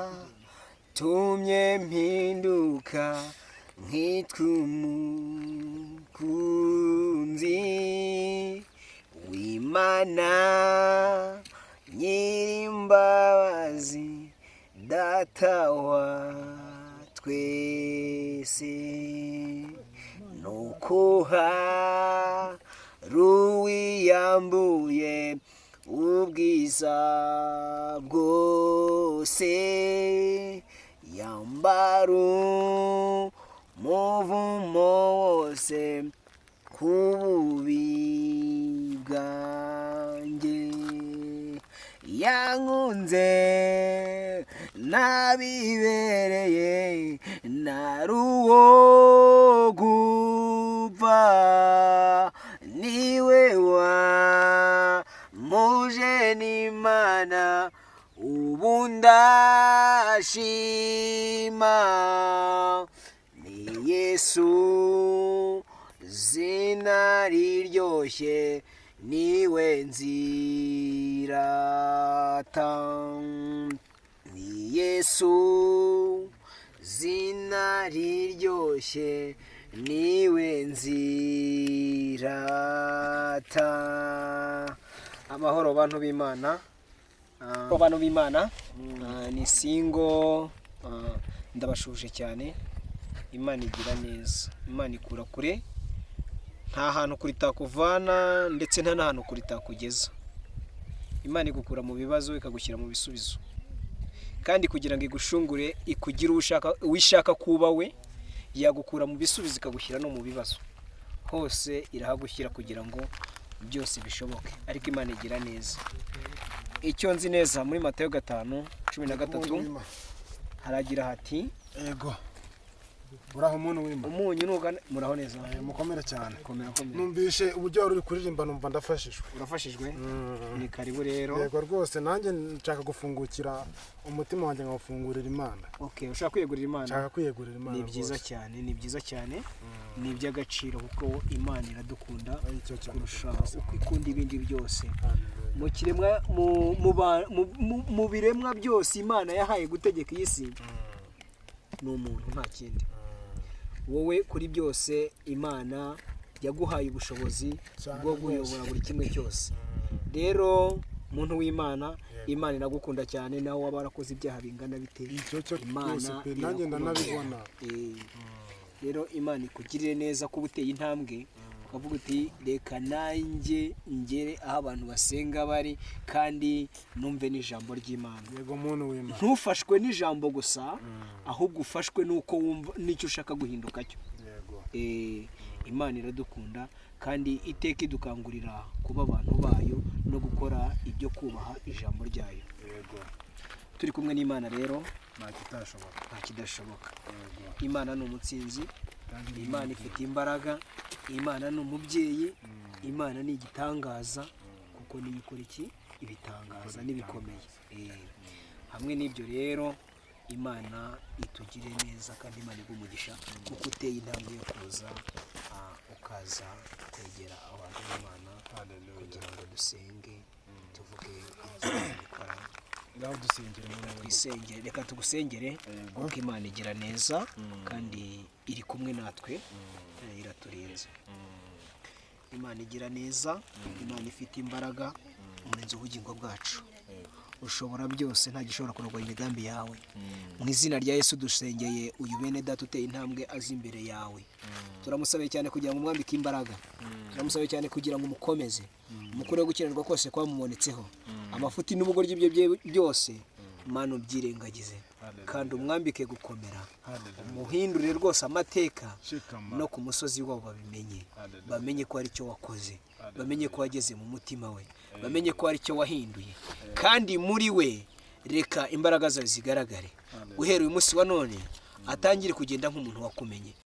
icyatumye mpinduka nkitwa umukunzi w'Imana Nyirimbabazi, Data wa twese. Nuko hari uwiyambuye ubwiza bwose, yambara umuvumo wose ku bubi bwanjye. Yankunze nabibereye, nari uwo gupfa, niwe wamuje n'Imana, ubu ndashima. Ni Yesu zina riryoshye, niwe nzirata. Ni Yesu zina riryoshye, niwe nzirata. Amahoro bantu b'Imana, abantu b'Imana, ni singo, ndabashuje cyane. Imana igira neza, Imana ikura kure, nta hantu kuri takuvana ndetse nta n'ahantu kuri takugeza. Imana igukura mu bibazo ikagushyira mu bisubizo, kandi kugira ngo igushungure ikugire wishaka kuba we, yagukura mu bisubizo ikagushyira no mu bibazo. Hose irahagushyira kugira ngo byose bishoboke, ariko Imana igira neza. Icyo nzi neza muri Matayo 5:13 haragira hati, ego uraho umuntu w'Imana, umunyu nugana muraho neza, mukomera cyane. komera. Numvishe uburyo wari uri kuririmba, numva ndafashijwe. Urafashijwe? Ni karibu rero. Yego rwose, nanjye nshaka gufungukira umutima wanjye nkawufungurira Imana. Okay, ushaka kwiyegurira Imana? Nshaka kwiyegurira Imana. Ni byiza cyane, ni byiza cyane. Ni iby'agaciro kuko Imana iradukunda kurusha uko ikunda ibindi byose. Mu kiremwa mu biremwa byose Imana yahaye gutegeka iyi si ni umuntu, nta kindi. Wowe kuri byose Imana yaguhaye ubushobozi bwo kuyobora buri kimwe cyose. Rero muntu w'Imana, Imana iragukunda cyane, nawe waba warakoze ibyaha bingana bite, Imana nanjye ndanabibona. Rero Imana ikugirire neza kuba uteye intambwe ukavuga uti reka nanjye ngere aho abantu basenga bari, kandi numve n'ijambo ry'Imana. Yego muntu w'Imana, ntufashwe n'ijambo gusa, ahubwo ufashwe nuko wumva n'icyo ushaka guhinduka cyo. yego. Imana iradukunda kandi iteka idukangurira kuba abantu bayo no gukora ibyo kubaha ijambo ryayo. Yego. Turi kumwe n'Imana rero nta kidashoboka. Imana ni umutsinzi, Imana ifite imbaraga, Imana ni umubyeyi, Imana ni igitangaza, kuko niyo ikora iki ibitangaza n'ibikomeye. Hamwe n'ibyo rero Imana itugire neza, kandi Imana igumugisha kuko uteye intambwe yo kuza ukaza kwegera abantu b'Imana kugira ngo dusenge, tuvuge ibyo dukora. Twisengere, reka tugusengere kuko Imana igira neza kandi iri kumwe natwe, iraturinze. Imana igira neza, Imana ifite imbaraga, umurinzi w'ubugingo bwacu. Ushobora byose, nta gishobora kurogoya imigambi yawe. Mu izina rya Yesu dusengeye uyu bene data uteye intambwe azi imbere yawe. Turamusabe cyane kugira ngo umwambike imbaraga, turamusabe cyane kugira ngo umukomeze, umukureho gukiranirwa kose kwamubonetseho, amafuti n'ubugoryi bye byose Mana ubyirengagize, kandi umwambike gukomera, umuhindurire rwose amateka, no ku musozi wabo babimenye, bamenye ko ari cyo wakoze, bamenye ko wageze mu mutima we, bamenye ko ari cyo wahinduye, kandi muri we reka imbaraga zawe zigaragare. Uhereye umunsi wa none atangire kugenda nk'umuntu wakumenye.